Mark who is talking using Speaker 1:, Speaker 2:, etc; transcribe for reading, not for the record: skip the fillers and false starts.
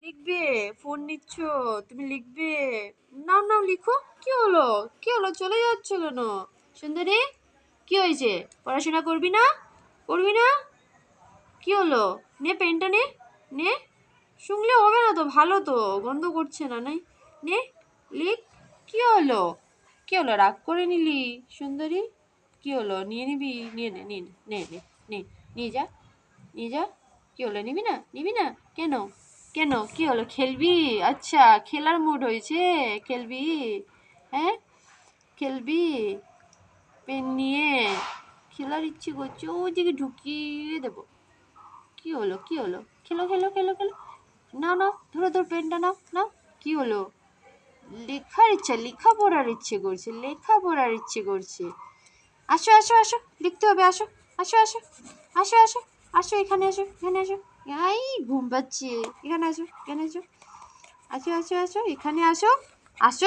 Speaker 1: লিখবে, ফোন নিচ্ছ তুমি, লিখবে। নাও নাও লিখো। কি হলো, কি হলো, চলে যাচ্ছ কেন? সুন্দরী, কি হয়েছে? পড়াশোনা করবি না? করবি না? কি হলো? নে পেনটা নে, নে। শুনলে হবে না তো, ভালো তো, গন্ধ করছে না। নাই, নে, লিখ। কি হলো, কি হলো, রাগ করে নিলি সুন্দরী? কি হলো, নিয়ে নিবি? নিয়ে নে, নিয়ে নে, নে নে, নে, নিয়ে যা, নিয়ে যা। কি হলো, নিবি না? নিবি না কেন? কেন, কি হলো, খেলবি? আচ্ছা, খেলার মুড হয়েছে, খেলবি? হ্যাঁ, খেলবি? পেন নিয়ে খেলার ইচ্ছে করছে, ওদিকে ঢুকিয়ে দেবো। কি হলো, কি হলো, খেলো খেলো খেলো খেলো। নাও নাও, ধরো ধরো, পেনটা নাও নাও। কি হলো? লেখার ইচ্ছা, লেখা পড়ার ইচ্ছে করছে, লেখা পড়ার ইচ্ছে করছে। আসো আসো আসো, লিখতে হবে, আসো আসো আসো আসো আসো আসো, এখানে আসো, এখানে আসো। এই ঘুম পাচ্ছে, এখানে আসো, এখানে আসো, আসো আসো আসো, এখানে আসো, আসো।